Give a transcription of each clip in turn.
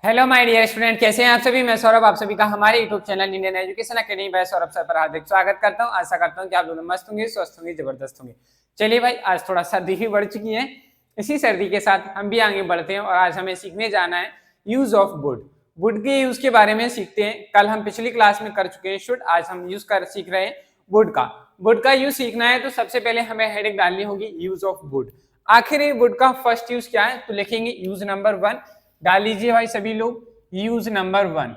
Hello my dear student, कैसे हैं आप सभी। मैं सौरभ आप सभी का हमारे YouTube channel Indian education academy by Saurabh sir पर हार्दिक स्वागत करता हूं। आशा करता हूं कि आप लोग मस्त होंगे, स्वस्थ होंगे, जबरदस्त होंगे। चलिए भाई, आज थोड़ा सर्दी भी बढ़ चुकी है। इसी सर्दी के साथ हम भी आगे बढ़ते हैं और आज हमें सीखने जाना है यूज ऑफ वुड। वुड के यूज के बारे में सीखते हैं। कल हम पिछली क्लास में कर चुके हैं शुड, आज हम यूज कर सीख रहे हैं वुड का। वुड का यूज सीखना है तो सबसे पहले हमें हेडिंग डालनी होगी यूज ऑफ वुड। आखिर ये वुड का फर्स्ट यूज क्या है, तो लिखेंगे यूज नंबर 1। डाल लीजिए भाई सभी लोग। यूज नंबर 1,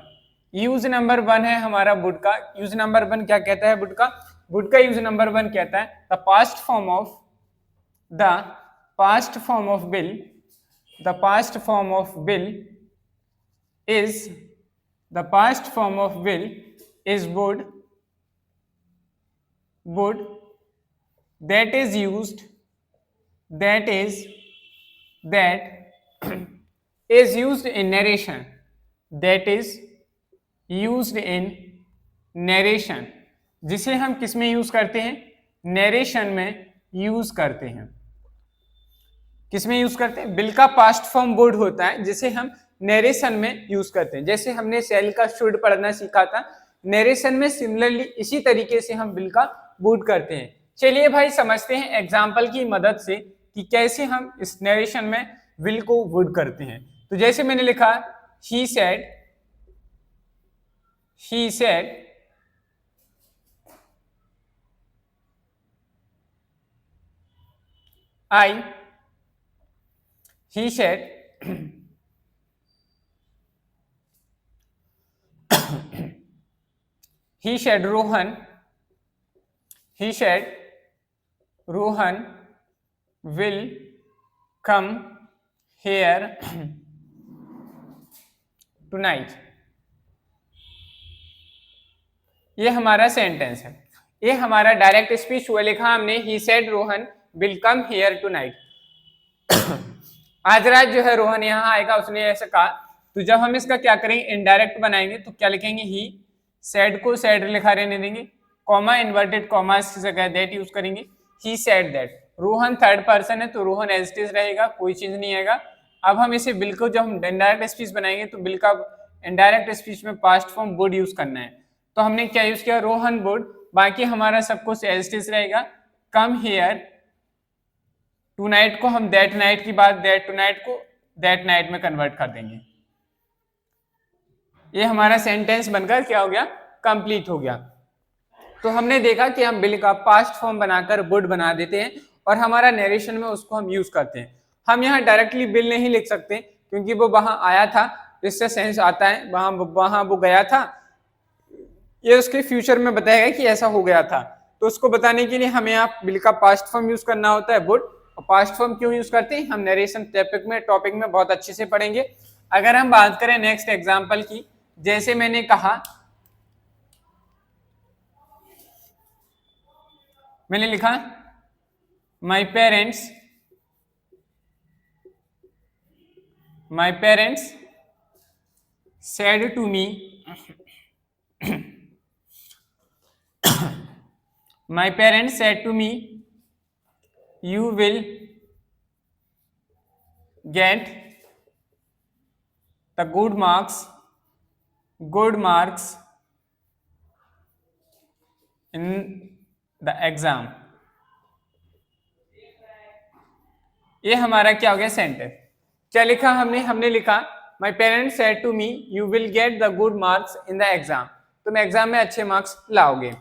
यूज नंबर 1 है हमारा वुड का। यूज नंबर 1 क्या कहता है वुड का? वुड का यूज नंबर 1 कहता है the past form of the past form of bill, the past form of bill is the past form of will is wood that is used that is used in narration, that is used in narration, जिसे हम किस में use करते हैं? Narration में use करते हैं। किस में यूज करते हैं? बिल का पास्ट फॉर्म वुड होता है जिसे हम नरेशन में यूज करते हैं। जैसे हमने सेल का शुड पढ़ना सीखा था, नरेशन में सिमिलरली इसी तरीके से हम बिल का वुड करते हैं। चलिए भाई समझते हैं एग्जाम्पल की मदद से कि कैसे हम इस नरेशन में विल को वुड करते हैं। तो जैसे मैंने लिखा he said I, he said he said Rohan will come here tonight। ये हमारा सेंटेंस है, ये हमारा डायरेक्ट स्पीच हुआ। लिखा हमने he said Rohan will come here tonight। आज रात जो है रोहन यहाँ आएगा, उसने ऐसा कहा। तो जब हम इसका क्या करेंगे, इनडायरेक्ट बनाएंगे तो क्या लिखेंगे? ही सेड को सेड लिखा रहने देंगे, कॉमा इन्वर्टेड कॉमा की जगह दैट यूज करेंगे। He said that. Rohan third person है तो रोहन एज इट इज रहेगा, कोई चीज नहीं आएगा। अब हम इसे बिल को जब हम इनडायरेक्ट स्पीच बनाएंगे तो बिल का इनडायरेक्ट स्पीच में पास्ट फॉर्म वुड यूज करना है। तो हमने क्या यूज किया? रोहन वुड। बाकी हमारा सब कुछ एज इट इज रहेगा। कम हियर टू नाइट को हम दैट नाइट की बात, दैट टू नाइट को दैट नाइट में कन्वर्ट कर देंगे। ये हमारा सेंटेंस बनकर क्या हो गया? कंप्लीट हो गया। तो हमने देखा कि हम बिल का पास्ट फॉर्म बनाकर वुड बना देते हैं और हमारा नरेशन में उसको हम यूज करते हैं। हम यहाँ डायरेक्टली बिल नहीं लिख सकते क्योंकि वो वहां आया था, इससे सेंस आता है वहां वो गया था, ये उसके फ्यूचर में बताएगा कि ऐसा हो गया था। तो उसको बताने के लिए हमें यहाँ बिल का पास्ट फॉर्म यूज करना होता है वुड। और पास्ट फॉर्म क्यों यूज करते हैं हम नरेशन टॉपिक में बहुत अच्छे से पढ़ेंगे। अगर हम बात करें नेक्स्ट एग्जांपल की, जैसे मैंने कहा, मैंने लिखा my parents said to me my parents said to me you will get the good marks in the exam। ये हमारा क्या हो गया? सेंटेंस। क्या लिखा हमने लिखा my parents said to me you will get the good marks in the exam। तुम एग्जाम में अच्छे मार्क्स लाओगे।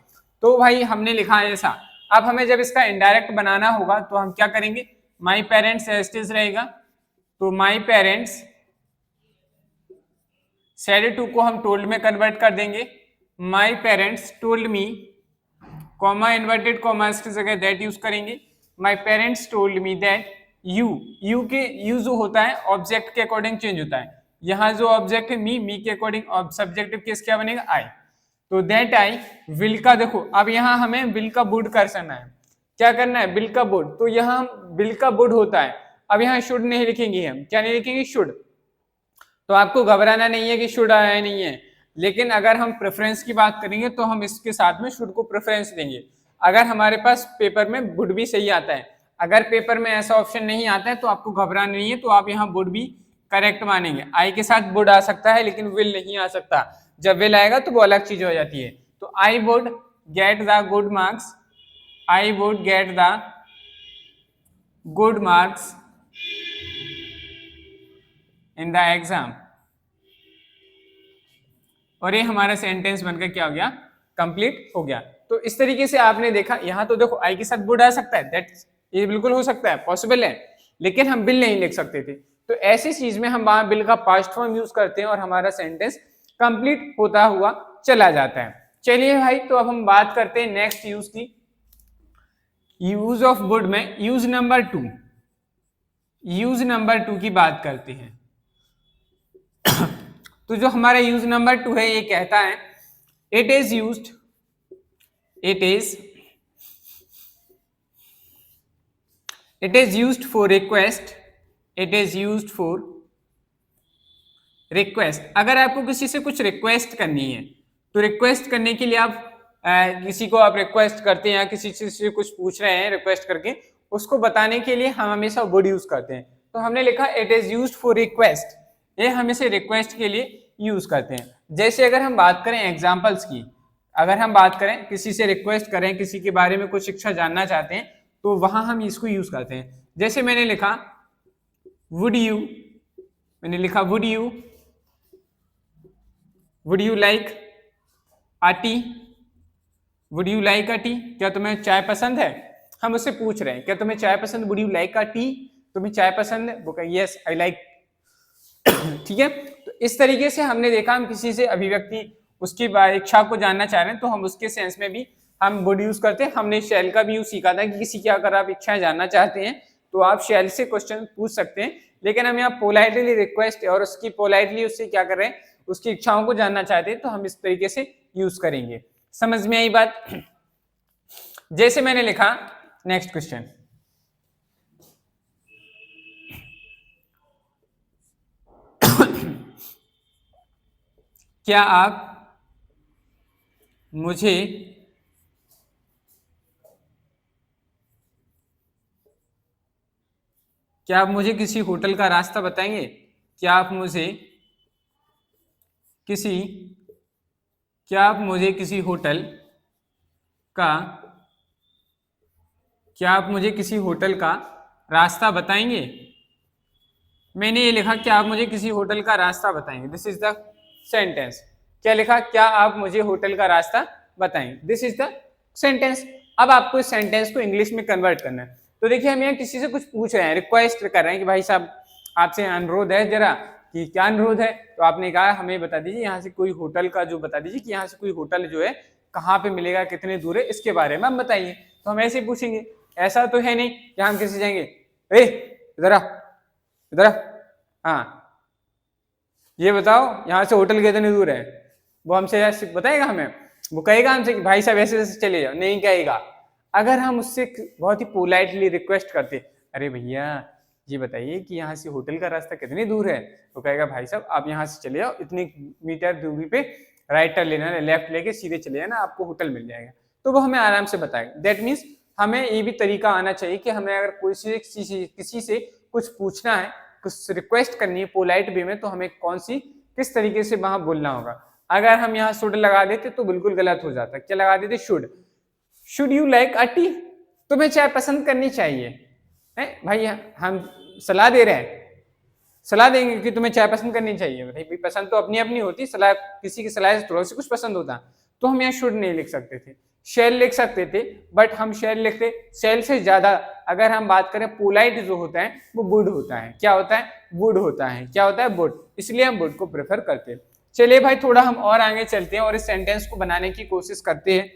तो भाई हमने लिखा है ऐसा। अब हमें जब इसका इनडायरेक्ट बनाना होगा तो हम क्या करेंगे? My parents as it is रहेगा, तो माई पेरेंट्स सेड टू को हम टोल्ड में कन्वर्ट कर देंगे। My parents told me, comma inverted comma की जगह दैट यूज करेंगे। My parents told me that you के यू जो होता है ऑब्जेक्ट के अकॉर्डिंग चेंज होता है। यहाँ जो ऑब्जेक्ट है मी के अकॉर्डिंग सब्जेक्टिव केस क्या बनेगा? आई। तो दैट आई विल का, देखो अब यहाँ हमें विल का वुड करना है। क्या करना है? विल का वुड। तो यहाँ विल का वुड होता है। अब यहाँ शुड नहीं लिखेंगे, हम क्या नहीं लिखेंगे? शुड। तो आपको घबराना नहीं है कि शुड आया नहीं है, लेकिन अगर हम प्रेफरेंस की बात करेंगे तो हम इसके साथ में शुड को प्रेफरेंस देंगे। अगर हमारे पास पेपर में वुड भी सही आता है, अगर पेपर में ऐसा ऑप्शन नहीं आता है तो आपको घबराना नहीं है, तो आप यहाँ वुड भी करेक्ट मानेंगे। आई के साथ वुड आ सकता है लेकिन विल नहीं आ सकता। जब विल आएगा तो वो अलग चीज हो जाती है। तो I would get the good marks, I would get the good marks in the exam. और ये हमारा सेंटेंस बनकर क्या हो गया, कंप्लीट हो गया। तो इस तरीके से आपने देखा, यहाँ तो देखो आई के साथ वुड आ सकता है, दैट ये बिल्कुल हो सकता है, पॉसिबल है, लेकिन हम बिल नहीं लिख सकते थे। तो ऐसी चीज में हम वहां बिल का पास्ट फॉर्म यूज करते हैं और हमारा सेंटेंस कंप्लीट होता हुआ चला जाता है। चलिए भाई, तो अब हम बात करते हैं नेक्स्ट यूज की। यूज ऑफ वुड में यूज नंबर 2, यूज नंबर 2 की बात करते हैं। तो जो हमारा यूज नंबर 2 है ये कहता है it is used, it is used for request, it is used for request। अगर आपको किसी से कुछ रिक्वेस्ट करनी है तो रिक्वेस्ट करने के लिए आप किसी को आप रिक्वेस्ट करते हैं या किसी से कुछ पूछ रहे हैं रिक्वेस्ट करके, उसको बताने के लिए हम हमेशा वुड यूज करते हैं। तो हमने लिखा it is used for request, ये हमेशा रिक्वेस्ट के लिए यूज करते हैं। जैसे अगर हम बात करें एग्जाम्पल्स की, अगर हम बात करें किसी से रिक्वेस्ट करें, किसी के बारे में कुछ शिक्षा जानना चाहते हैं, तो वहां हम इसको यूज करते हैं। जैसे मैंने लिखा वुड यू, मैंने लिखा would you like a T, would you like a T, क्या तुम्हें चाय पसंद है? हम उससे पूछ रहे हैं क्या तुम्हें चाय पसंद, would you like a T, तुम्हें चाय पसंद है? वो कहे यस आई लाइक। ठीक है, तो इस तरीके से हमने देखा हम किसी से अभिव्यक्ति उसकी इच्छा को जानना चाह रहे हैं तो हम उसके सेंस में भी हम वुड यूज करते हैं। हमने शैल का भी यूज सीखा था कि किसी की अगर आप इच्छाएं जानना चाहते हैं तो आप शैल से क्वेश्चन पूछ सकते हैं, लेकिन हम यहाँ पोलाइटली रिक्वेस्ट और उसकी पोलाइटली उससे क्या कर रहे हैं, उसकी इच्छाओं को जानना चाहते हैं, तो हम इस तरीके से यूज करेंगे। समझ में आई बात? जैसे मैंने लिखा नेक्स्ट क्वेश्चन, क्या आप मुझे किसी होटल का रास्ता बताएंगे? क्या आप मुझे किसी होटल का रास्ता बताएंगे? मैंने ये लिखा क्या आप मुझे किसी होटल का रास्ता बताएंगे, दिस इज द सेंटेंस। क्या लिखा? क्या आप मुझे होटल का रास्ता बताएंगे, दिस इज द सेंटेंस। अब आपको इस सेंटेंस को इंग्लिश में कन्वर्ट करना है। तो देखिए हम यहाँ किसी से कुछ पूछ रहे हैं, रिक्वेस्ट कर रहे हैं कि भाई साहब आपसे अनुरोध है जरा, कि क्या अनुरोध है? तो आपने कहा हमें बता दीजिए यहाँ से कोई होटल का जो बता दीजिए कि यहाँ से कोई होटल जो है कहाँ पे मिलेगा, कितने दूर है, इसके बारे में हम बताइए। तो हम ऐसे पूछेंगे, ऐसा तो है नहीं कि हम किसी जाएंगे ए इधर हाँ ये बताओ यहाँ से होटल कितने दूर है, वो हमसे बताएगा हमें? वो कहेगा हमसे कि भाई साहब ऐसे ऐसे चले जाओ? नहीं कहेगा। अगर हम उससे बहुत ही पोलाइटली रिक्वेस्ट करते, अरे भैया ये बताइए कि यहाँ से होटल का रास्ता कितनी दूर है, तो कहेगा भाई साहब आप यहाँ से चले जाओ, इतने मीटर दूरी पे राइट टर्न लेना है, लेफ्ट लेके सीधे चले जाना, आपको होटल मिल जाएगा। तो वो हमें आराम से बताएगा। दैट मीन्स हमें ये भी तरीका आना चाहिए कि हमें अगर किसी से कुछ पूछना है, कुछ रिक्वेस्ट करनी है पोलाइट वे में, तो हमें किस तरीके से वहां बोलना होगा। अगर हम यहाँ शुड लगा देते तो बिल्कुल गलत हो जाता। क्या लगा देते? Should you like a T, तुम्हें चाय पसंद करनी चाहिए है भाई, हम सलाह दे रहे हैं, सलाह देंगे कि तुम्हें चाय पसंद करनी चाहिए। भाई पसंद तो अपनी अपनी होती, सलाह किसी की सलाह से थोड़ा सा कुछ पसंद होता। तो हम यहाँ शुड नहीं लिख सकते थे, शैल लिख सकते थे, बट हम शैल लिखते। शैल से ज्यादा अगर हम बात करें पोलाइट जो होता है वो वुड होता है। क्या होता है? वुड होता है। क्या होता है? वुड। इसलिए हम वुड को प्रेफर करते हैं। चलिए भाई थोड़ा हम और आगे चलते हैं और इस सेंटेंस को बनाने की कोशिश करते हैं।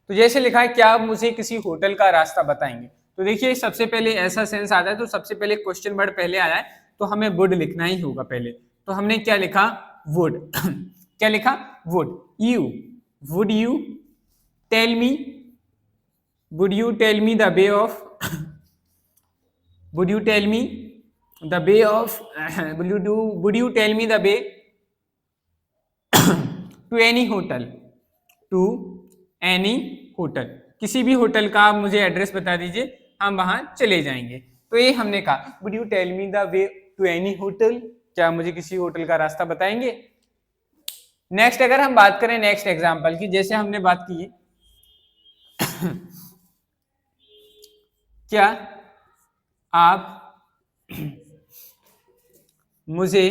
तो जैसे लिखा है क्या आप मुझे किसी होटल का रास्ता बताएंगे, तो देखिए सबसे पहले ऐसा सेंस आता है तो सबसे पहले क्वेश्चन वर्ड पहले आया है तो हमें वुड लिखना ही होगा पहले। तो हमने क्या लिखा? वुड। क्या लिखा? Would. Would you tell me the way of would you tell me the way of would you tell me the way to any hotel, किसी भी होटल का आप मुझे एड्रेस बता दीजिए, हम वहां चले जाएंगे। तो ये हमने कहा would you tell me the way to any hotel, क्या मुझे किसी होटल का रास्ता बताएंगे। नेक्स्ट अगर हम बात करें नेक्स्ट एग्जांपल की, जैसे हमने बात की क्या आप मुझे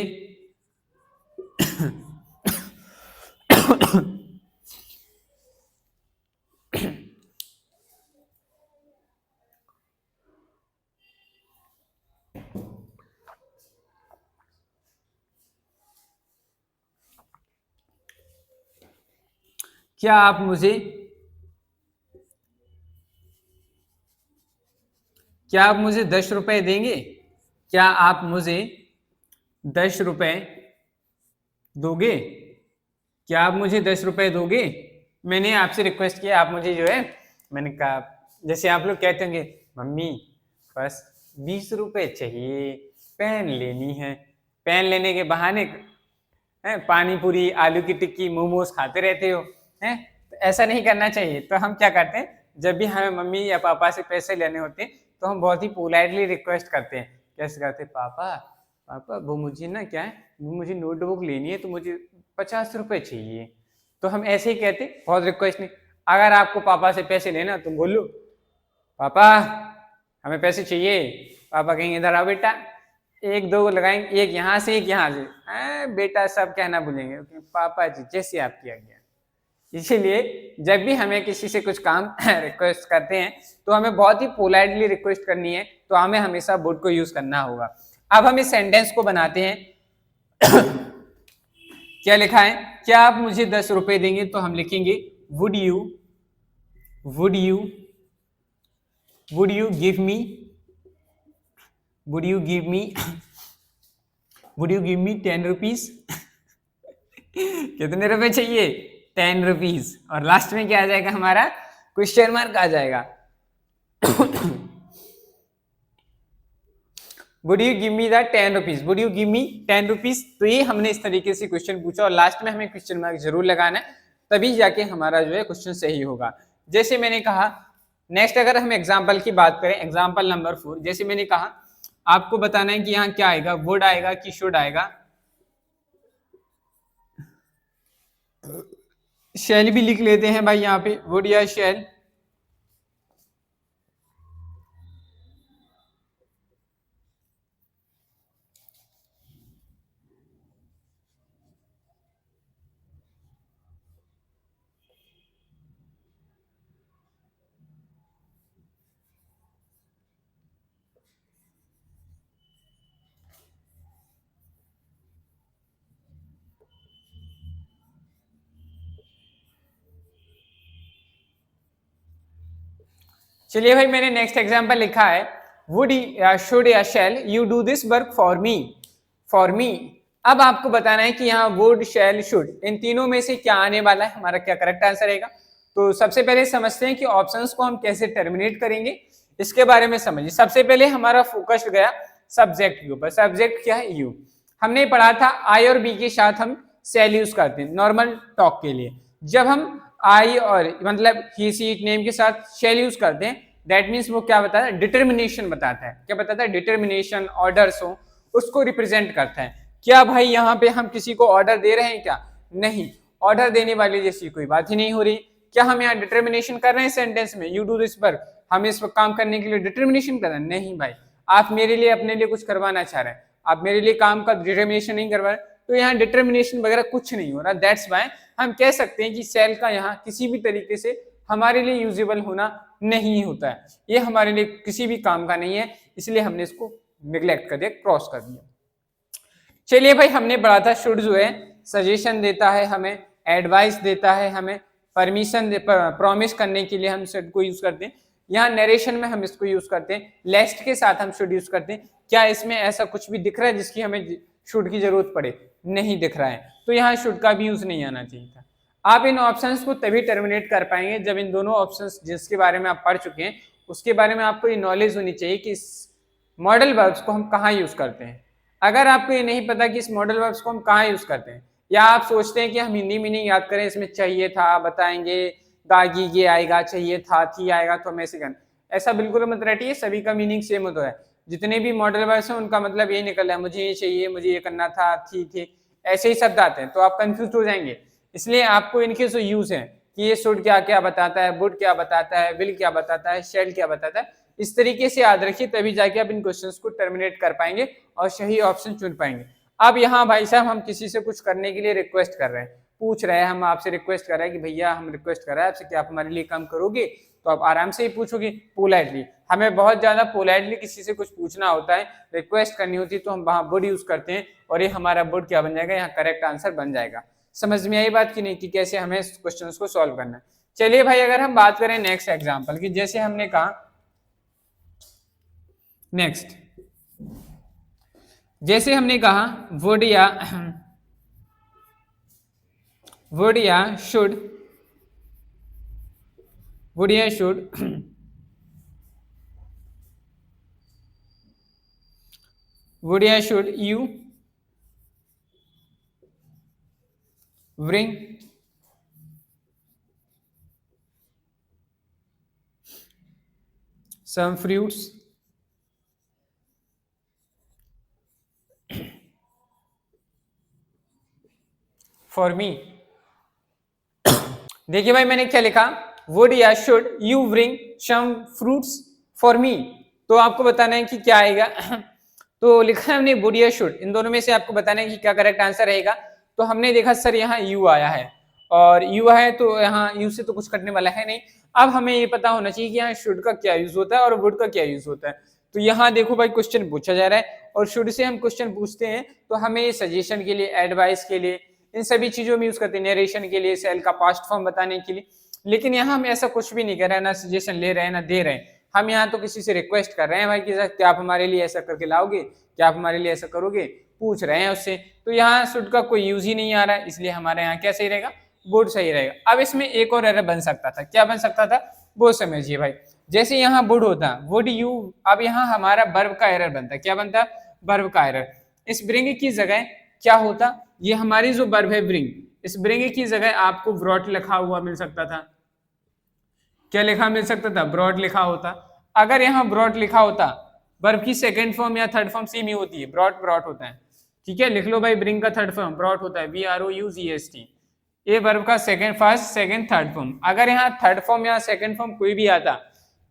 क्या आप मुझे 10 रुपए देंगे, क्या आप मुझे 10 रुपए दोगे, क्या आप मुझे 10 रुपए दोगे। मैंने आपसे रिक्वेस्ट किया, आप मुझे जो है, मैंने कहा जैसे आप लोग कहते होंगे मम्मी बस 20 रुपए चाहिए, पेन लेनी है, पेन लेने के बहाने पानी पूरी, आलू की टिक्की, मोमोज खाते रहते हो हैं। तो ऐसा नहीं करना चाहिए। तो हम क्या करते हैं, जब भी हमें मम्मी या पापा से पैसे लेने होते हैं तो हम बहुत ही पोलाइटली रिक्वेस्ट करते हैं। कैसे करते हैं, पापा पापा वो मुझे ना क्या है, वो मुझे नोटबुक लेनी है तो मुझे 50 रुपए चाहिए। तो हम ऐसे ही कहते, बहुत रिक्वेस्ट नहीं। अगर आपको पापा से पैसे लेना तुम बोलो पापा हमें पैसे चाहिए, पापा कहेंगे इधर आओ बेटा, एक दो लगाएंगे, एक यहाँ से एक यहाँ से, बेटा सब कहना भूलेंगे पापा जी जैसे आपकी आज्ञा। इसीलिए जब भी हमें किसी से कुछ काम रिक्वेस्ट करते हैं तो हमें बहुत ही पोलाइटली रिक्वेस्ट करनी है, तो हमें हमेशा वुड को यूज करना होगा। अब हम इस सेंटेंस को बनाते हैं क्या लिखा है, क्या आप मुझे 10 रुपए देंगे, तो हम लिखेंगे would you give me would you give me 10 rupees कितने रुपए चाहिए, 10 रुपीज। और लास्ट में क्या आ जाएगा हमारा, क्वेश्चन मार्क आ जाएगा। Would you give me the 10 rupees, would you give me 10 rupees. तो ये हमने इस तरीके से क्वेश्चन पूछा और लास्ट में हमें क्वेश्चन मार्क जरूर लगाना है, तभी जाके हमारा जो है क्वेश्चन सही होगा। जैसे मैंने कहा, नेक्स्ट अगर हम एग्जाम्पल की बात करें, एग्जाम्पल नंबर 4, जैसे मैंने कहा आपको बताना है कि यहाँ क्या आएगा, वुड आएगा कि शुड आएगा। शैल भी लिख लेते हैं भाई यहाँ पे, वुड या शैल। चलिए भाई, मैंने नेक्स्ट एग्जांपल लिखा है, वुड शुड या shall you do this work for me. अब आपको बताना है कि यहाँ वुड शैल शुड इन तीनों में से क्या आने वाला है, हमारा क्या करेक्ट आंसर रहेगा। तो सबसे पहले समझते हैं कि ऑप्शंस को हम कैसे टर्मिनेट करेंगे, इसके बारे में समझिए। सबसे पहले हमारा फोकस गया सब्जेक्ट के ऊपर। सब्जेक्ट क्या है, यू। हमने पढ़ा था आई और बी के साथ हम शैल यूज करते हैं नॉर्मल टॉक के लिए। जब हम आई और मतलब ही सी इट नेम के साथ शैल यूज करते हैं, दैट मीन्स वो क्या बताता है, डिटर्मिनेशन बताता है। क्या बताता है, डिटर्मिनेशन, ऑर्डर्स हो उसको रिप्रेजेंट करता है। क्या भाई यहाँ पे हम किसी को ऑर्डर दे रहे हैं क्या, नहीं, ऑर्डर देने वाली जैसी कोई बात ही नहीं हो रही। क्या हम यहाँ डिटर्मिनेशन कर रहे हैं सेंटेंस में, यू डू दिस वर्क, हम इस काम करने के लिए डिटर्मिनेशन कर रहे हैं, नहीं भाई, आप मेरे लिए अपने लिए कुछ करवाना चाह रहे हैं, आप मेरे लिए काम का डिटर्मिनेशन नहीं करवा रहे, तो यहाँ डिटर्मिनेशन वगैरह कुछ नहीं हो रहा। दैट्स वाई हम कह सकते हैं कि सेल का यहाँ किसी भी तरीके से हमारे लिए यूजेबल होना नहीं होता है, ये हमारे लिए किसी भी काम का नहीं है, इसलिए हमने इसको निगलेक्ट कर दिया, क्रॉस कर दिया। चलिए भाई, हमने पढ़ा था शुड जो है सजेशन देता है हमें, एडवाइस देता है हमें, परमिशन प्रॉमिस करने के लिए हम शुड को यूज करते हैं। यहाँ नरेशन में हम इसको यूज करते हैं, लेस्ट के साथ हम शुड यूज करते हैं। क्या इसमें ऐसा कुछ भी दिख रहा है जिसकी हमें शुड की जरूरत पड़े, नहीं दिख रहा है, तो यहाँ शुड का भी यूज नहीं आना चाहिए था। आप इन ऑप्शंस को तभी टर्मिनेट कर पाएंगे जब इन दोनों ऑप्शंस जिसके बारे में आप पढ़ चुके हैं उसके बारे में आपको ये नॉलेज होनी चाहिए कि इस मॉडल वर्ब्स को हम कहाँ यूज करते हैं। अगर आपको ये नहीं पता कि इस मॉडल वर्ब्स को हम कहाँ यूज करते हैं, या आप सोचते हैं कि हम हिंदी मीनिंग याद करें, इसमें चाहिए था बताएंगे, दागी ये आएगा, चाहिए था थी आएगा तो हम ऐसे करें, ऐसा बिल्कुल मत रटिए, सभी का मीनिंग सेम होता है। जितने भी मॉडल वर्ब्स हैं उनका मतलब यही निकल रहा है, मुझे ये चाहिए, मुझे ये करना था, थी, ऐसे ही शब्द आते हैं, तो आप कंफ्यूज हो जाएंगे। इसलिए आपको इनके जो यूज है कि ये शुड क्या क्या बताता है, वुड क्या बताता है, विल क्या बताता है, शैल क्या बताता है, इस तरीके से याद रखिए, तभी जाके आप इन क्वेश्चंस को टर्मिनेट कर पाएंगे और सही ऑप्शन चुन पाएंगे। अब यहाँ भाई साहब हम किसी से कुछ करने के लिए रिक्वेस्ट कर रहे हैं, पूछ रहे हैं, हम आपसे रिक्वेस्ट कर रहे हैं कि भैया हम रिक्वेस्ट कर रहे हैं आपसे कि आप हमारे लिए काम करोगे, तो आप आराम से ही पूछोगे पोलाइटली। हमें बहुत ज्यादा पोलाइटली किसी से कुछ पूछना होता है, रिक्वेस्ट करनी होती है, तो हम वहां वुड यूज करते हैं और ये हमारा वुड क्या बन जाएगा, यहाँ करेक्ट आंसर बन जाएगा। समझ में आई बात की नहीं कि कैसे हमें क्वेश्चन को सॉल्व करना है। चलिए भाई अगर हम बात करें नेक्स्ट एग्जाम्पल की, जैसे हमने कहा नेक्स्ट, जैसे हमने कहा वुड या शुड, वुड या शुड would या should you bring some fruits for me। देखिए भाई मैंने क्या लिखा, would या should you bring some fruits for me, तो आपको बताना है कि क्या आएगा। तो लिखा है हमने would या should, इन दोनों में से आपको बताना है कि क्या करेक्ट आंसर रहेगा। तो हमने देखा सर यहाँ you आया है और you है, तो यहाँ you से तो कुछ कटने वाला है नहीं। अब हमें ये पता होना चाहिए कि यहाँ should का क्या यूज होता है और would का क्या यूज होता है। तो यहाँ देखो भाई क्वेश्चन पूछा जा रहा है और should से हम क्वेश्चन पूछते हैं तो हमें सजेशन के लिए, एडवाइस के लिए, इन सभी चीजों में यूज करते हैं, नरेशन के लिए, सेल का पास्ट फॉर्म बताने के लिए। लेकिन यहाँ हम ऐसा कुछ भी नहीं कर रहे हैं, ना सजेशन ले रहे हैं ना दे रहे हैं, हम यहाँ तो किसी से रिक्वेस्ट कर रहे हैं भाई कि क्या आप हमारे लिए ऐसा करके लाओगे, क्या आप हमारे लिए ऐसा करोगे, पूछ रहे हैं उससे। तो यहाँ शुड का कोई यूज ही नहीं आ रहा है, इसलिए हमारे यहाँ क्या सही रहेगा, वुड सही रहेगा। अब इसमें एक और एरर बन सकता था, क्या बन सकता था वो समझिए भाई। जैसे यहाँ वुड होता, वुड यू, अब यहाँ हमारा वर्ब का एरर बनता, क्या बनता, वर्ब का एरर। इस ब्रिंग की जगह क्या होता, ये हमारी जो वर्ब है ब्रिंग, इस ब्रिंग की जगह आपको ब्रॉट लिखा हुआ मिल सकता था। क्या लिखा मिल सकता था, ब्रॉट लिखा होता। अगर यहाँ ब्रॉट लिखा होता, वर्ब की सेकंड फॉर्म या थर्ड फॉर्म सेम ही होती है, ब्रॉट ब्रॉट होता है, ठीक है, लिख लो भाई ब्रिंग का थर्ड फॉर्म ब्रॉट होता है, BROUGST। ये वर्ब का second, first, second, third form. अगर यहाँ थर्ड फॉर्म या सेकंड फॉर्म कोई भी आता,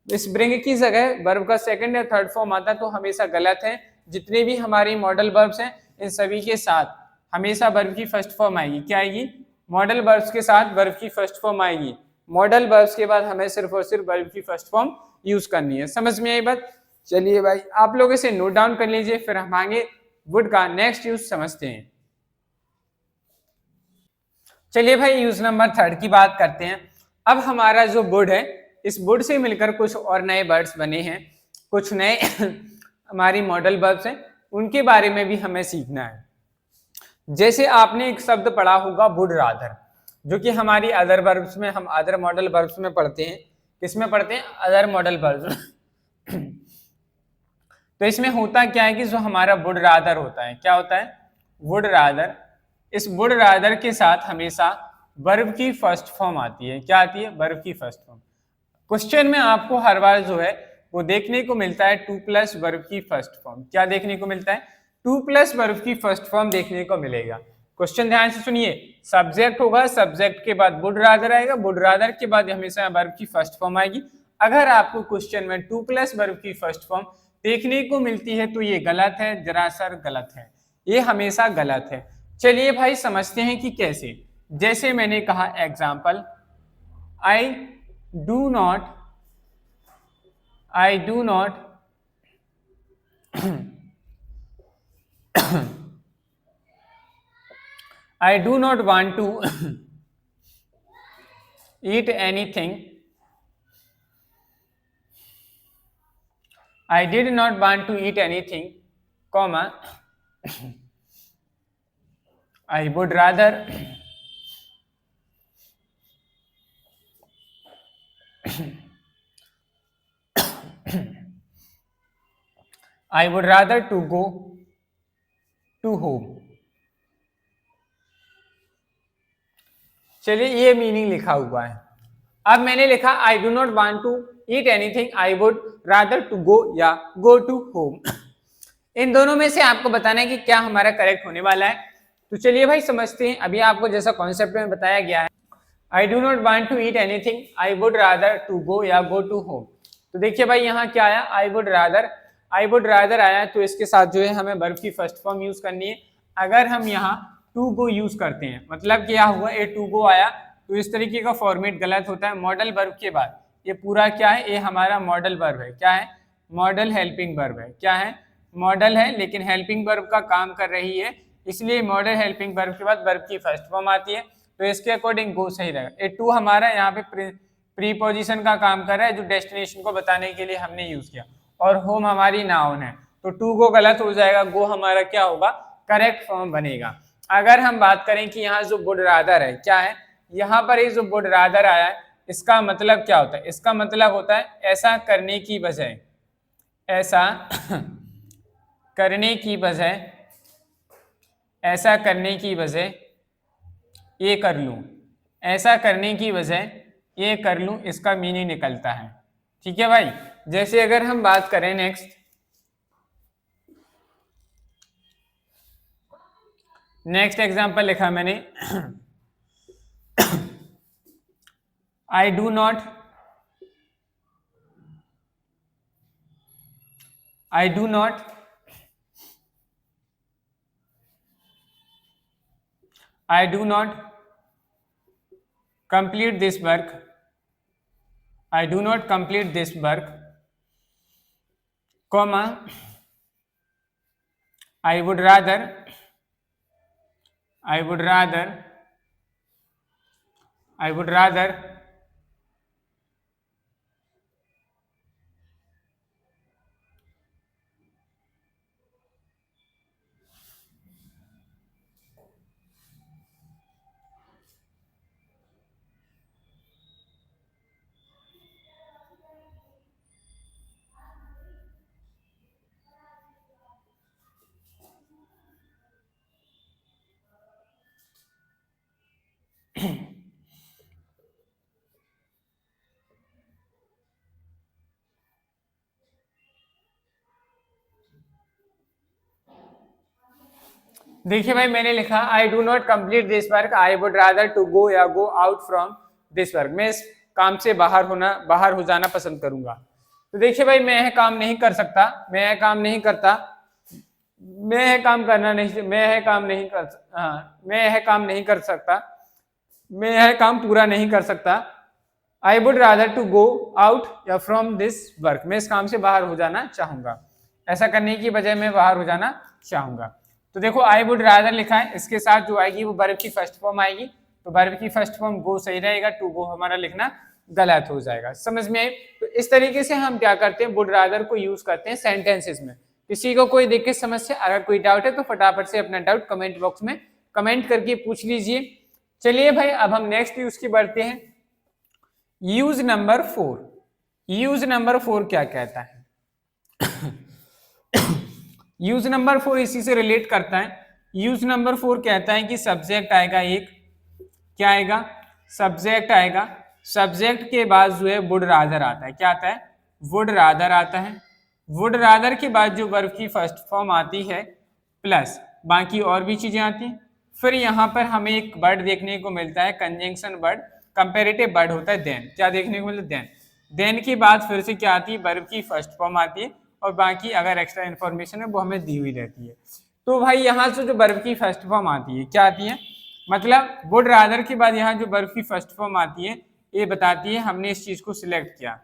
इस ब्रिंग की जगह वर्ब का सेकंड या थर्ड फॉर्म आता, तो हमेशा गलत है। जितने भी हमारी मॉडल वर्ब्स हैं इन सभी के साथ हमेशा वर्ब की फर्स्ट फॉर्म आएगी। क्या आएगी, मॉडल वर्ब्स के साथ वर्ब की फर्स्ट फॉर्म आएगी। मॉडल वर्ब्स के बाद हमें सिर्फ और सिर्फ वर्ब की फर्स्ट फॉर्म यूज करनी है। समझ में आई बात। चलिए भाई आप लोग इसे नोट डाउन कर लीजिए, फिर हम आगे वुड का नेक्स्ट यूज समझते हैं। चलिए भाई यूज नंबर 3 की बात करते हैं। अब हमारा जो वुड है, इस वुड से मिलकर कुछ और नए वर्ड्स बने हैं, कुछ नए हमारी मॉडल वर्ब्स हैं, उनके बारे में भी हमें सीखना है। जैसे आपने एक शब्द पढ़ा होगा वुड रादर, जो कि हमारी अदर वर्ब्स में, हम अदर मॉडल वर्ब्स में पढ़ते हैं। किसमें पढ़ते हैं, अदर मॉडल वर्ब्स। तो इसमें होता क्या है कि जो हमारा वुड रादर होता है, क्या होता है, वुड रादर, इस वुड रादर के साथ हमेशा वर्ब की फर्स्ट फॉर्म आती है। क्या आती है, वर्ब की फर्स्ट फॉर्म। क्वेश्चन में आपको हर बार जो है वो देखने को मिलता है 2 प्लस वर्ब की फर्स्ट फॉर्म। क्या देखने को मिलता है, 2 प्लस वर्ब की फर्स्ट फॉर्म देखने को मिलेगा। क्वेश्चन ध्यान से सुनिए, सब्जेक्ट होगा, सब्जेक्ट के बाद वुड रादर आएगा, वुड रादर के बाद हमेशा वर्ब की फर्स्ट फॉर्म आएगी। अगर आपको क्वेश्चन में 2 प्लस वर्ब की फर्स्ट फॉर्म देखने को मिलती है तो ये गलत है, जरासर गलत है, ये हमेशा गलत है। चलिए भाई समझते हैं कि कैसे। जैसे मैंने कहा example, I do not I do not want to eat anything. I did not want to eat anything, comma, I would rather I would rather to go to home। चलिए ये मीनिंग लिखा हुआ है। अब मैंने लिखा I do not want to eat anything, I would rather to go या go to home. इन दोनों में से आपको बताना है कि क्या हमारा करेक्ट होने वाला है। तो चलिए भाई समझते हैं। अभी आपको जैसा कॉन्सेप्ट में बताया गया है, I do not want to eat anything, I would rather to go या गो टू होम। तो देखिए भाई यहाँ क्या आया, आई would rather, I would rather आया, तो इसके साथ जो है हमें वर्ब की फर्स्ट फॉर्म यूज करनी है। अगर हम यहाँ टू गो यूज करते हैं, मतलब क्या हुआ, ए टू गो आया, तो इस तरीके का फॉर्मेट गलत होता है। मॉडल वर्ब के बाद ये पूरा क्या है, ये हमारा मॉडल वर्ब है। क्या है, मॉडल हेल्पिंग वर्ब है। क्या है, मॉडल है, लेकिन हेल्पिंग वर्ब का काम कर रही है, इसलिए मॉडल हेल्पिंग वर्ब के बाद वर्ब की फर्स्ट फॉर्म आती है। तो इसके अकॉर्डिंग गो सही रहेगा। ए टू हमारा यहाँ पे प्रीपोजिशन का काम कर रहा है, जो डेस्टिनेशन को बताने के लिए हमने यूज किया, और होम हमारी नाउन है, तो टू गो गलत हो जाएगा, गो हमारा क्या होगा, करेक्ट फॉर्म बनेगा। अगर हम बात करें कि यहाँ जो वुड रादर है, क्या है, यहाँ पर ये जो वुड रादर आया है, इसका मतलब क्या होता है, इसका मतलब होता है ऐसा करने की बजाय, ऐसा करने की बजाय, ऐसा करने की बजाय ये कर लूं, ऐसा करने की बजाय ये कर लूं, इसका मीनिंग निकलता है। ठीक है भाई। जैसे अगर हम बात करें नेक्स्ट एग्जांपल लिखा मैंने, आई do not, I do not, I do not complete this work, I do not complete this work, comma, I would rather, I would rather, I would rather देखिए भाई मैंने लिखा I do not complete this work, I would rather to go या go out from this work, मैं इस काम से बाहर हो जाना पसंद करूंगा। तो देखिए भाई मैं यह काम नहीं कर सकता, मैं यह काम नहीं करता, मैं यह काम करना नहीं, मैं यह काम नहीं कर, हाँ मैं यह काम नहीं कर सकता, मैं यह काम पूरा नहीं कर सकता। I would rather to go out या फ्रॉम दिस वर्क, मैं इस काम से बाहर हो जाना चाहूंगा, ऐसा करने की बजाय मैं बाहर हो जाना चाहूंगा। तो देखो आई वुड रादर लिखा है, इसके साथ जो आएगी वो वर्ब की फर्स्ट फॉर्म आएगी, तो वर्ब की फर्स्ट फॉर्म गो सही रहेगा, टू गो हमारा लिखना गलत हो जाएगा। समझ में आई। तो इस तरीके से हम क्या करते हैं, वुड रादर को यूज करते हैं सेंटेंसेस में। किसी को कोई देख के समस्या, अगर कोई डाउट है तो फटाफट से अपना डाउट कमेंट बॉक्स में कमेंट करके पूछ लीजिए। चलिए भाई अब हम नेक्स्ट यूज की बढ़ते हैं। यूज नंबर 4, यूज नंबर 4 क्या कहता है, यूज नंबर 4 इसी से रिलेट करता है। यूज नंबर 4 कहता है कि सब्जेक्ट आएगा एक, क्या आएगा, सब्जेक्ट आएगा, सब्जेक्ट के बाद जो है वुड रादर आता है, क्या आता है, वुड रादर आता है। वुड रादर के बाद जो वर्ब की फर्स्ट फॉर्म आती है प्लस बाकी और भी चीजें आती हैं। फिर यहाँ पर हमें एक वर्ड देखने को मिलता है, कंजंक्शन वर्ड, कंपेरेटिव वर्ड होता है देन, क्या देखने को मिलता है, देन। देन के बाद फिर से क्या आती है, वर्ब की फर्स्ट फॉर्म आती है, और बाकी अगर एक्स्ट्रा इन्फॉर्मेशन है वो हमें दी हुई रहती है। तो भाई यहाँ से जो वर्ब की फर्स्ट फॉर्म आती है, क्या आती है, मतलब वुड रादर के बाद यहाँ जो वर्ब की फर्स्ट फॉर्म आती है, ये बताती है हमने इस चीज को सिलेक्ट किया।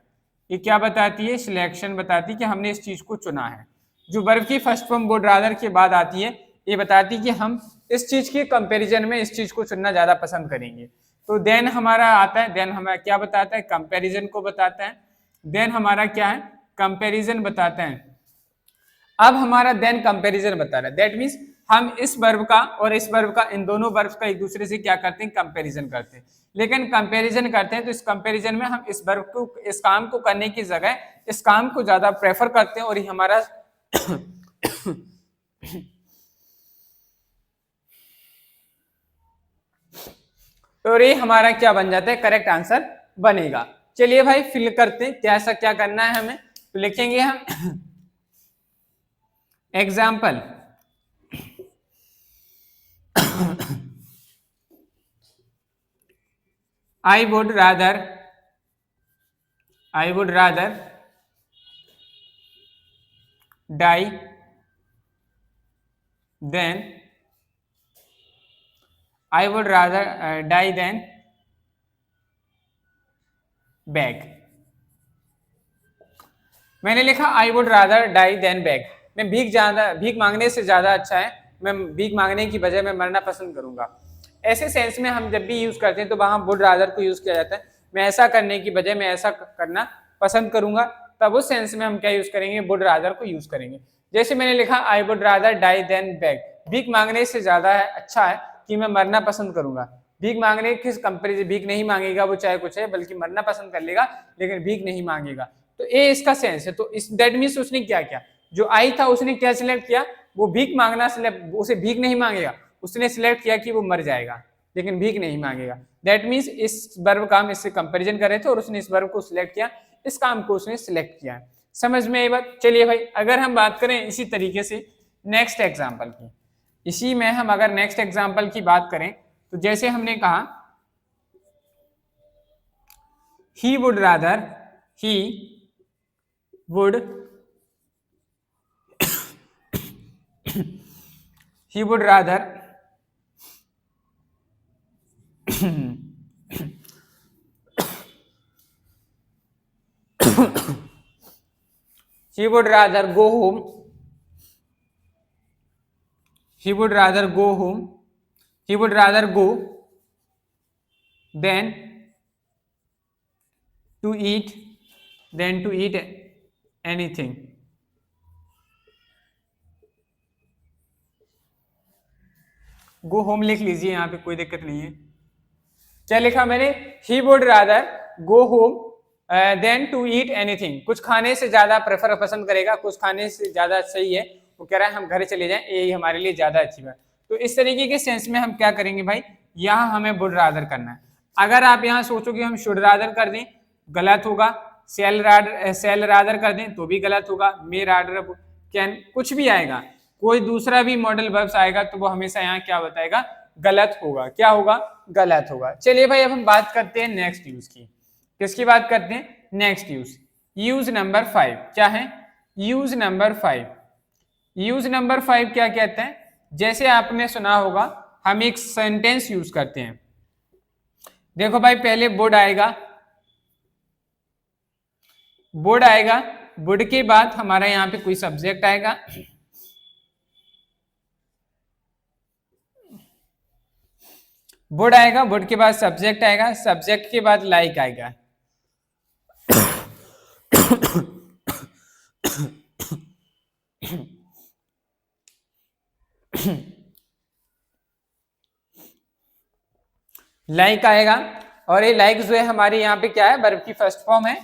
ये क्या बताती है, सिलेक्शन बताती है कि हमने इस चीज को चुना है। जो वर्ब की फर्स्ट फॉर्म वुड रादर के बाद आती है, ये बताती है कि हम इस चीज के कंपैरिजन में इस चीज को चुनना ज्यादा पसंद करेंगे। तो देन हमारा आता है, देन हमारा क्या बताता है, कंपैरिजन को बताता है। देन हमारा क्या है, कंपैरिजन बताता है। अब हमारा देन कंपैरिजन बता रहा है, दैट मींस हम इस वर्ब का और इस वर्ब का, इन दोनों वर्ब्स का एक दूसरे से क्या करते हैं, कंपैरिजन करते हैं। लेकिन कंपैरिजन करते हैं तो इस कंपैरिजन में हम इस वर्ब को, इस काम को करने की जगह इस काम को ज्यादा प्रेफर करते हैं, और ये हमारा और ये हमारा क्या बन जाता है, करेक्ट आंसर बनेगा। चलिए भाई फिल करते हैं, कैसा क्या करना है हमें। तो लिखेंगे हम example, I would rather die than die than beg। मैंने लिखा I would rather die than beg, मैं भीख मांगने से ज्यादा अच्छा है, मैं भीख मांगने की बजाय मैं मरना पसंद करूंगा। ऐसे सेंस में हम जब भी यूज करते हैं तो वहां वुड रादर को यूज किया जाता है, मैं ऐसा करने की बजाय मैं ऐसा करना पसंद करूंगा, तब उस सेंस में हम क्या यूज करेंगे, वुड रादर को यूज करेंगे। जैसे मैंने लिखा I would rather die than beg, भीख मांगने से ज्यादा है अच्छा है कि मैं मरना पसंद करूंगा। भीख मांगने किस कंपेरिजन, भीख नहीं मांगेगा वो चाहे कुछ है, बल्कि मरना पसंद कर लेगा लेकिन भीख नहीं मांगेगा। तो ये इसका सेंस है। तो इस दैट मीन्स उसने क्या किया, जो आई था उसने क्या सिलेक्ट किया, वो भीख मांगना सिलेक्ट, उसे भीख नहीं मांगेगा, उसने सिलेक्ट किया कि वो मर जाएगा लेकिन भीख नहीं मांगेगा। दैट मीन्स इस वर्ब का हम इससे कंपैरिजन कर रहे थे और उसने इस वर्ब को सिलेक्ट किया, इस काम को उसने सिलेक्ट किया। समझ में आई बात। चलिए भाई अगर हम बात करें इसी तरीके से नेक्स्ट एग्जाम्पल की, इसी में हम अगर नेक्स्ट एग्जाम्पल की बात करें तो जैसे हमने कहा he would rather he would rather go home he would rather go than to eat anything। Go home लिख लीजिए, यहाँ पे कोई दिक्कत नहीं है। क्या लिखा मैंने, he would rather go home than to eat anything, कुछ खाने से ज्यादा प्रेफर पसंद करेगा, कुछ खाने से ज्यादा सही है, वो कह रहा है हम घर चले जाएं, यही हमारे लिए ज्यादा अच्छी बात। तो इस तरीके के सेंस में हम क्या करेंगे भाई, यहाँ हमें वुड रादर करना है। अगर आप यहाँ सोचोगे हम शुड रादर कर दें, गलत होगा। सेल रादर कर दें तो भी गलत होगा। मे रादर, कैन, कुछ भी आएगा, कोई दूसरा भी मॉडल वर्ब्स आएगा तो वो हमेशा यहाँ क्या बताएगा, गलत होगा। क्या होगा, गलत होगा। चलिए भाई अब हम बात करते हैं नेक्स्ट यूज की। किसकी बात करते हैं, नेक्स्ट यूज। यूज नंबर 5 क्या है, यूज नंबर 5। यूज नंबर 5 क्या कहते हैं, जैसे आपने सुना होगा हम एक सेंटेंस यूज करते हैं। देखो भाई पहले वुड आएगा, वुड आएगा, वुड के बाद हमारा यहाँ पे कोई सब्जेक्ट आएगा, वुड आएगा, वुड के बाद सब्जेक्ट आएगा, सब्जेक्ट के बाद लाइक आएगा। लाइक आएगा और ये लाइक जो है हमारे यहाँ पे क्या है, वर्ब की फर्स्ट फॉर्म है।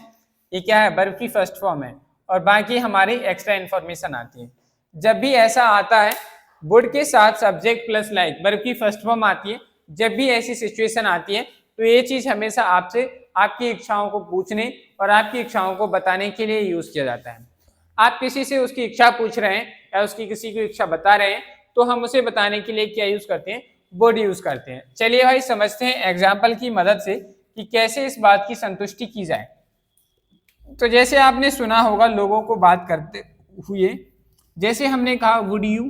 ये क्या है, वर्ब की फर्स्ट फॉर्म है और बाकी हमारी एक्स्ट्रा इंफॉर्मेशन आती है। जब भी ऐसा आता है वुड के साथ सब्जेक्ट प्लस लाइक, वर्ब की फर्स्ट फॉर्म आती है, जब भी ऐसी सिचुएशन आती है तो ये चीज हमेशा आपसे आपकी इच्छाओं को पूछने और आपकी इच्छाओं को बताने के लिए यूज किया जाता है। आप किसी से उसकी इच्छा पूछ रहे हैं या उसकी किसी की इच्छा बता रहे हैं तो हम उसे बताने के लिए क्या यूज करते हैं, वुड यूज करते हैं। चलिए भाई समझते हैं एग्जाम्पल की मदद से कि कैसे इस बात की संतुष्टि की जाए। तो जैसे आपने सुना होगा लोगों को बात करते हुए, जैसे हमने कहा would you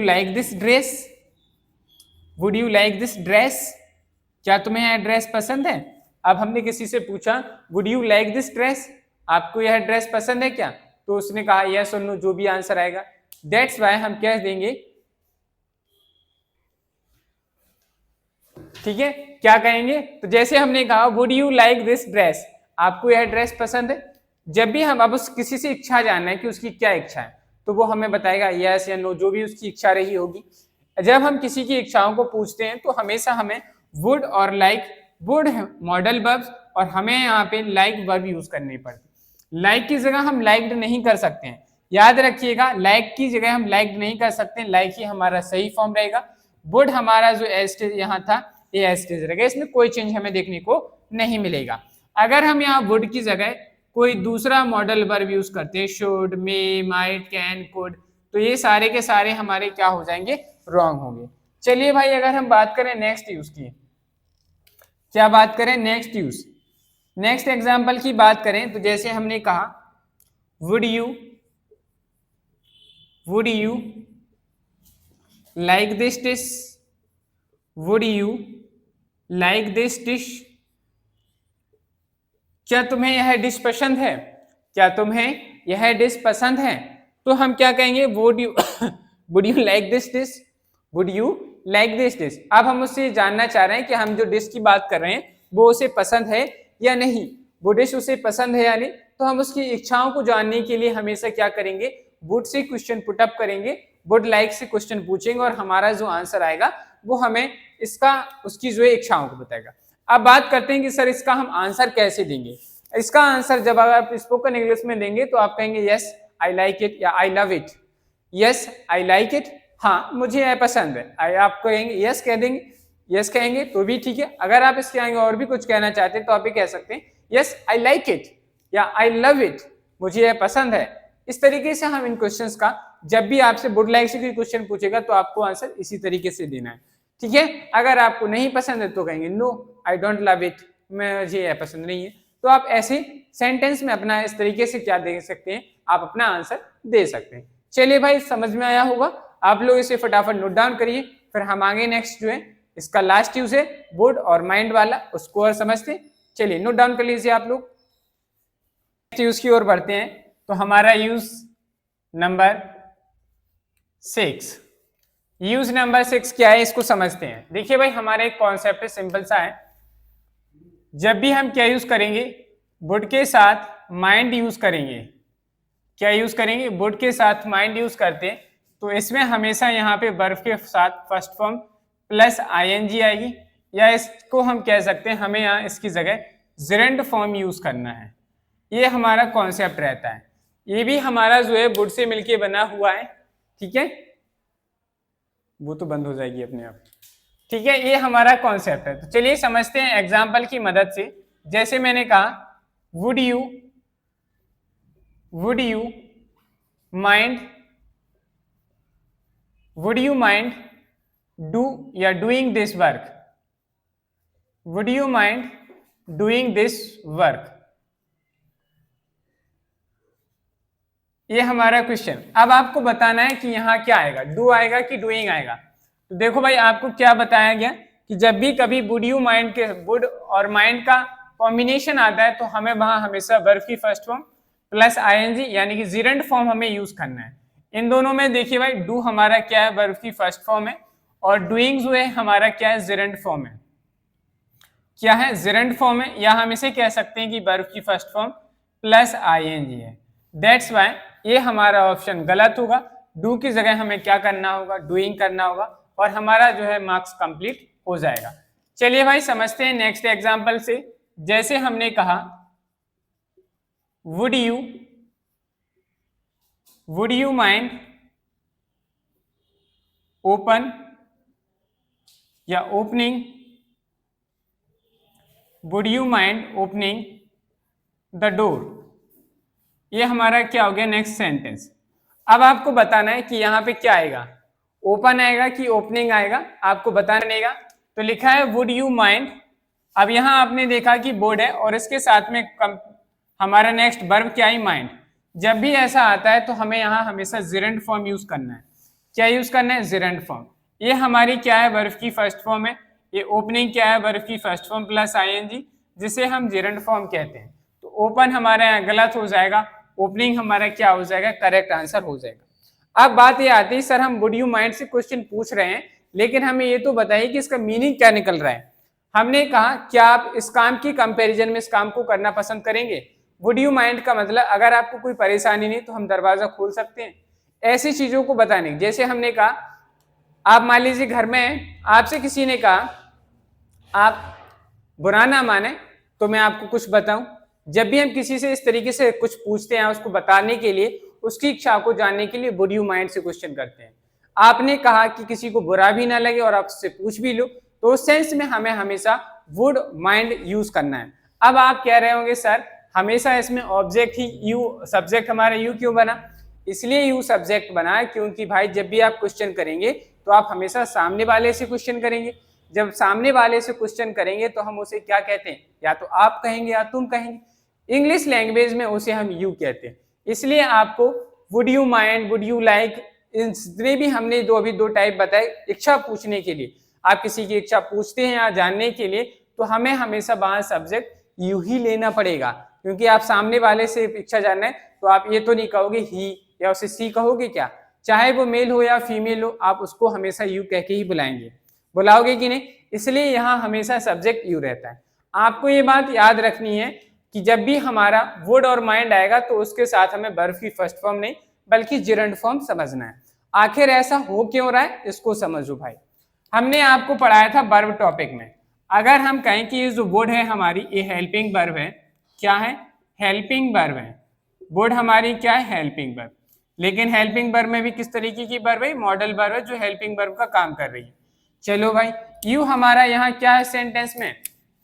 like this dress, would you like this dress, क्या तुम्हें यह ड्रेस पसंद है। अब हमने किसी से पूछा would you like this dress, आपको यह ड्रेस पसंद है क्या, तो उसने कहा यस और नो, जो भी आंसर आएगा। दैट्स वाई हम क्या देंगे, ठीक है, क्या कहेंगे। तो जैसे हमने कहा would you like this dress, आपको यह ड्रेस पसंद है। जब भी हम अब उस किसी से इच्छा जानना है कि उसकी क्या इच्छा है तो वो हमें बताएगा यस या नो, जो भी उसकी इच्छा रही होगी। जब हम किसी की इच्छाओं को पूछते हैं तो हमेशा हमें वुड और लाइक, वुड मॉडल वर्ब्स और हमें यहाँ पे लाइक वर्ब यूज करनी पड़ती। लाइक की जगह हम लाइक्ड नहीं कर सकते हैं, याद रखिएगा, लाइक की जगह हम लाइक्ड नहीं कर सकते, लाइक ही हमारा सही फॉर्म रहेगा। वुड हमारा जो एस्टेज यहाँ था ये एस्टेज रहेगा, इसमें कोई चेंज हमें देखने को नहीं मिलेगा। अगर हम यहाँ वुड की जगह कोई दूसरा मॉडल वर्ब यूज करते हैं, should, may, might, can, could, तो ये सारे के सारे हमारे क्या हो जाएंगे, रॉन्ग होंगे। चलिए भाई अगर हम बात करें नेक्स्ट यूज की, क्या बात करें नेक्स्ट यूज, नेक्स्ट एग्जांपल की बात करें तो जैसे हमने कहा would you like this dish, would you like this dish, क्या तुम्हें यह डिश पसंद है, क्या तुम्हें यह डिश पसंद है, तो हम क्या कहेंगे, would you like this dish, would you like this dish. अब हम उससे जानना चाह रहे हैं कि हम जो डिश की बात कर रहे हैं वो उसे पसंद है या नहीं, वो डिश उसे पसंद है या नहीं, तो हम उसकी इच्छाओं को जानने के लिए हमेशा क्या करेंगे, वुड से क्वेश्चन पुटअप करेंगे, वुड लाइक से क्वेश्चन पूछेंगे और हमारा जो आंसर आएगा वो हमें इसका उसकी जो है इच्छाओं को बताएगा। अब बात करते हैं कि सर इसका हम आंसर कैसे देंगे। इसका आंसर जब आप स्पोकन इंग्लिश में देंगे तो आप कहेंगे यस आई लाइक इट या I love it, yes I like it, हाँ मुझे यह पसंद है, आप कहेंगे यस कह देंगे, यस कहेंगे तो भी ठीक है। अगर आप इसके आगे और भी कुछ कहना चाहते हैं तो आप ये कह सकते हैं यस आई लाइक इट या आई लव इट, मुझे यह पसंद है। इस तरीके से हम इन क्वेश्चंस का जब भी आपसे वुड लाइक से कोई क्वेश्चन पूछेगा तो आपको आंसर इसी तरीके से देना है, ठीक है। अगर आपको नहीं पसंद है तो कहेंगे no I don't love it, मुझे यह पसंद नहीं है। तो आप ऐसे सेंटेंस में अपना इस तरीके से क्या दे सकते हैं, आप अपना आंसर दे सकते हैं। चलिए भाई समझ में आया होगा, आप लोग इसे फटाफट नोट डाउन करिए, फिर हम आगे नेक्स्ट जो है इसका लास्ट यूज है वुड और माइंड वाला, उसको और समझते। चलिए नोट डाउन कर लीजिए आप लोग। नेक्स्ट यूज की ओर बढ़ते हैं, तो हमारा यूज नंबर 6, यूज नंबर 6 क्या है इसको समझते हैं। देखिए भाई हमारा एक कॉन्सेप्ट है, सिंपल सा है, जब भी हम क्या यूज करेंगे, वुड के साथ माइंड यूज करेंगे, क्या यूज करेंगे, वुड के साथ माइंड यूज करते हैं, तो इसमें हमेशा यहाँ पे वर्ब के साथ फर्स्ट फॉर्म प्लस आईएनजी आएगी, या इसको हम कह सकते हैं हमें यहाँ इसकी जगह जिरेंड फॉर्म यूज करना है। ये हमारा कॉन्सेप्ट रहता है, ये भी हमारा जो है वुड से मिलके बना हुआ है, ठीक है, वो तो बंद हो जाएगी अपने आप, ठीक है, ये हमारा कॉन्सेप्ट है। तो चलिए समझते हैं एग्जाम्पल की मदद से। जैसे मैंने कहा वुड यू माइंड डू या doing this work, would you mind doing this work, ये हमारा क्वेश्चन। अब आपको बताना है कि यहाँ क्या आएगा, डू आएगा कि डूइंग आएगा। तो देखो भाई आपको क्या बताया गया कि जब भी कभी वुड यू माइंड के वुड और माइंड का कॉम्बिनेशन आता है तो हमें वहां हमेशा वर्ब की फर्स्ट फॉर्म प्लस आईएनजी यानी कि जिरेंड फॉर्म हमें यूज करना है। इन दोनों में देखिए भाई डू हमारा क्या है, वर्ब की फर्स्ट फॉर्म है, और डूइंग जो है हमारा क्या है, जिरेंड फॉर्म है, क्या है, जिरेंड फॉर्म है, या हम इसे कह सकते हैं कि वर्ब की फर्स्ट फॉर्म प्लस आईएनजी है। दैट्स व्हाई ये हमारा ऑप्शन गलत होगा, डू की जगह हमें क्या करना होगा, डूइंग करना होगा, और हमारा जो है मार्क्स कंप्लीट हो जाएगा। चलिए भाई समझते हैं नेक्स्ट एग्जांपल से। जैसे हमने कहा वुड यू माइंड ओपन या opening, would you mind opening the door, ये हमारा क्या हो गया नेक्स्ट सेंटेंस। अब आपको बताना है कि यहाँ पे क्या आएगा, ओपन आएगा कि ओपनिंग आएगा, आपको बताना रहेगा। तो लिखा है वुड यू माइंड, अब यहाँ आपने देखा कि बोर्ड है और इसके साथ में हमारा नेक्स्ट वर्ब क्या है, माइंड। जब भी ऐसा आता है तो हमें यहाँ हमेशा जिरेंड फॉर्म यूज करना है। क्या यूज करना है, जिरेंड फॉर्म। ये हमारी क्या है, वर्ब की फर्स्ट फॉर्म है, ये ओपनिंग क्या है, वर्ब की फर्स्ट फॉर्म प्लस आईएनजी, जिसे हम जिरेंड फॉर्म कहते हैं। तो ओपन हमारा यहाँ गलत हो जाएगा, ओपनिंग हमारा क्या हो जाएगा, करेक्ट आंसर हो जाएगा। अब बात ये आती है सर हम वुड यू माइंड से क्वेश्चन पूछ रहे हैं, लेकिन हमें ये तो बताइए कि इसका मीनिंग क्या निकल रहा है। हमने कहा क्या आप इस काम की कंपैरिजन में इस काम को करना पसंद करेंगे। वुड यू माइंड का मतलब अगर आपको कोई परेशानी नहीं तो हम दरवाजा खोल सकते हैं, ऐसी चीजों को बताने। जैसे हमने कहा आप मान लीजिए घर में आपसे किसी ने कहा आप बुरा ना माने तो मैं आपको कुछ बताऊं। जब भी हम किसी से इस तरीके से कुछ पूछते हैं उसको बताने के लिए, उसकी इच्छा को जानने के लिए वुड यू माइंड से क्वेश्चन करते हैं। आपने कहा कि किसी को बुरा भी ना लगे और आपसे पूछ भी लो, तो उस सेंस में हमें हमेशा वुड माइंड यूज करना है। अब आप कह रहे होंगे सर हमेशा इसमें ऑब्जेक्ट ही यू, सब्जेक्ट हमारा यू क्यों बना? इसलिए यू सब्जेक्ट बना है क्योंकि भाई जब भी आप क्वेश्चन करेंगे तो आप हमेशा सामने वाले से क्वेश्चन करेंगे। जब सामने वाले से क्वेश्चन करेंगे तो हम उसे क्या कहते हैं, या तो आप कहेंगे या तुम कहेंगे। इंग्लिश लैंग्वेज में उसे हम यू कहते हैं। इसलिए आपको would you mind, would you like, इन जितने भी हमने अभी दो टाइप बताए इच्छा पूछने के लिए, आप किसी की इच्छा पूछते हैं या जानने के लिए, तो हमें हमेशा वहां सब्जेक्ट यू ही लेना पड़ेगा। क्योंकि आप सामने वाले से इच्छा जानना है तो आप ये तो नहीं कहोगे ही या उसे सी कहोगे क्या, चाहे वो मेल हो या फीमेल हो, आप उसको हमेशा यू कह के ही बुलाएंगे, बुलाओगे कि नहीं? इसलिए यहाँ हमेशा सब्जेक्ट यू रहता है। आपको ये बात याद रखनी है कि जब भी हमारा वुड और माइंड आएगा तो उसके साथ हमें वर्ब की फर्स्ट फॉर्म नहीं बल्कि जिरंड फॉर्म समझना है। आखिर ऐसा हो क्यों रहा है इसको समझो भाई। हमने आपको पढ़ाया था वर्ब टॉपिक में, अगर हम कहें कि ये जो वुड है हमारी ये हेल्पिंग वर्ब है, क्या है? हेल्पिंग वर्ब है। वुड हमारी क्या है? Helping verb. लेकिन हेल्पिंग वर्ब में भी किस तरीके की वर्ब है? मॉडल वर्ब है जो हेल्पिंग वर्ब का काम कर रही है। चलो भाई, यू हमारा यहाँ क्या है सेंटेंस में?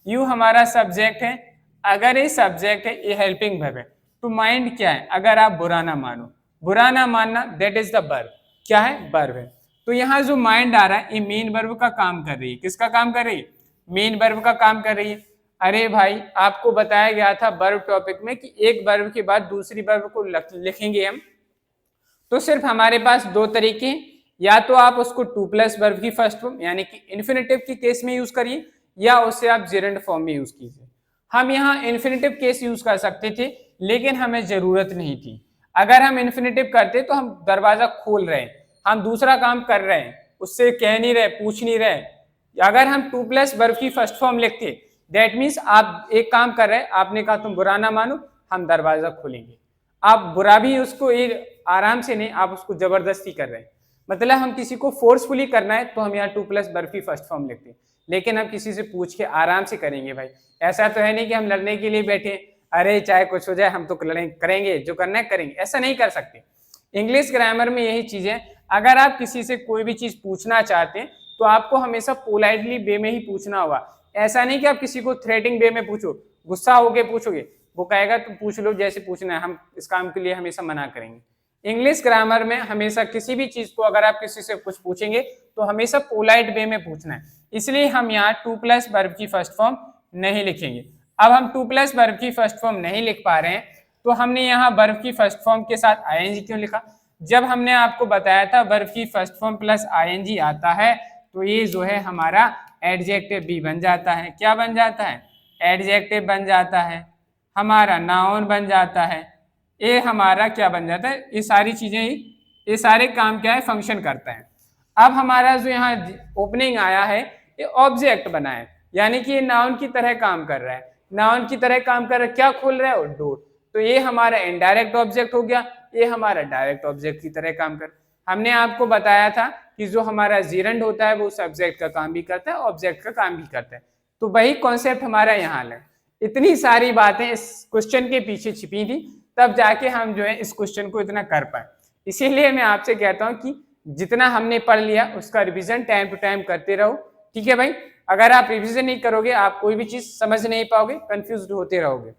यू हमारा सब्जेक्ट है। अगर ये सब्जेक्ट है, ये हेल्पिंग वर्ब है, तो माइंड क्या है? अगर आप बुरा ना मानो, बुरा ना मानना दैट इज द वर्ब। क्या है? वर्ब है। तो यहाँ जो माइंड आ रहा है ये मेन वर्ब का काम कर रही है। किसका काम कर रही है? मेन वर्ब का काम कर रही है। अरे भाई आपको बताया गया था वर्ब टॉपिक में कि एक वर्ब के बाद दूसरी वर्ब को लिखेंगे हम, तो सिर्फ हमारे पास दो तरीके हैं, या तो आप उसको टू प्लस वर्ब की फर्स्ट फॉर्म यानी कि इन्फिनेटिव की केस में यूज करिए, या उसे आप जेरेंड फॉर्म में यूज कीजिए। हम यहाँ इन्फिनेटिव केस यूज कर सकते थे लेकिन हमें जरूरत नहीं थी। अगर हम इन्फिनेटिव करते तो हम दरवाजा खोल रहे हैं, हम दूसरा काम कर रहे हैं, उससे कह नहीं रहे, पूछ नहीं रहे। अगर हम टू प्लस वर्ब की फर्स्ट फॉर्म लिखते दैट मीन्स आप एक काम कर रहे हैं, आपने कहा तुम बुरा ना मानो, हम दरवाजा खोलेंगे। आप बुरा भी उसको आराम से नहीं, आप उसको जबरदस्ती कर रहे हैं। मतलब हम किसी को फोर्सफुली करना है तो हम यहाँ टू प्लस वर्ब की फर्स्ट फॉर्म लिखते हैं, लेकिन हम किसी से पूछ के आराम से करेंगे भाई। ऐसा तो है नहीं कि हम लड़ने के लिए बैठे, अरे चाहे कुछ हो जाए हम तो करेंगे, जो करना है करेंगे, ऐसा नहीं कर सकते। इंग्लिश ग्रामर में यही चीज है, अगर आप किसी से कोई भी चीज पूछना चाहते हैं तो आपको हमेशा पोलाइटली वे में ही पूछना होगा। ऐसा नहीं कि आप किसी को थ्रेटिंग वे में पूछो, गुस्सा होके पूछोगे, वो कहेगा तुम पूछ लो जैसे पूछना है, हम इस काम के लिए हमेशा मना करेंगे। इंग्लिश ग्रामर में हमेशा किसी भी चीज को अगर आप किसी से कुछ पूछेंगे तो हमेशा पोलाइट वे में पूछना है, इसलिए हम यहाँ टू प्लस वर्ब की फर्स्ट फॉर्म नहीं लिखेंगे। अब हम टू प्लस वर्ब की फर्स्ट फॉर्म नहीं लिख पा रहे हैं तो हमने यहाँ वर्ब की फर्स्ट फॉर्म के साथ आईएनजी क्यों लिखा? जब हमने आपको बताया था वर्ब की फर्स्ट फॉर्म प्लस आईएनजी आता है तो ये जो है हमारा एडजेक्टिव भी बन जाता है। क्या बन जाता है? एडजेक्टिव बन जाता है, हमारा नाउन बन जाता है, ये हमारा क्या बन जाता है? ये सारी चीजें ही, ये सारे काम क्या है? फंक्शन करता है। अब हमारा जो यहाँ ओपनिंग आया है ये ऑब्जेक्ट बना है, यानी कि ये नाउन की तरह काम कर रहा है। नाउन की तरह काम कर रहा है, क्या खोल रहा है? डोर। तो ये हमारा इनडायरेक्ट ऑब्जेक्ट हो गया, ये हमारा डायरेक्ट ऑब्जेक्ट की तरह काम कर। हमने आपको बताया था कि जो हमारा जीरंड होता है वो सब्जेक्ट का काम भी करता है, ऑब्जेक्ट का काम भी करता है। तो वही कॉन्सेप्ट हमारा यहाँ है। इतनी सारी बातें इस क्वेश्चन के पीछे छिपी थी, तब जाके हम जो है इस क्वेश्चन को इतना कर पाए। इसीलिए मैं आपसे कहता हूँ कि जितना हमने पढ़ लिया उसका रिवीजन टाइम टू टाइम करते रहो, ठीक है भाई। अगर आप रिवीजन नहीं करोगे आप कोई भी चीज समझ नहीं पाओगे, कंफ्यूज होते रहोगे।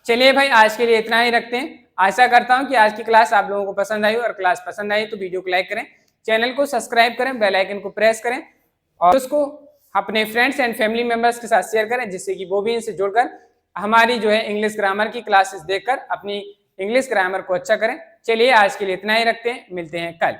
चलिए भाई आज के लिए इतना ही रखते हैं। आशा करता हूँ कि आज की क्लास आप लोगों को पसंद आई, और क्लास पसंद आई तो वीडियो को लाइक करें, चैनल को सब्सक्राइब करें, बेल आइकन को प्रेस करें और उसको अपने फ्रेंड्स एंड फैमिली मेंबर्स के साथ शेयर करें, जिससे कि वो भी इनसे जुड़कर हमारी जो है इंग्लिश ग्रामर की क्लासेस देखकर अपनी इंग्लिश ग्रामर को अच्छा करें। चलिए आज के लिए इतना ही रखते हैं, मिलते हैं कल।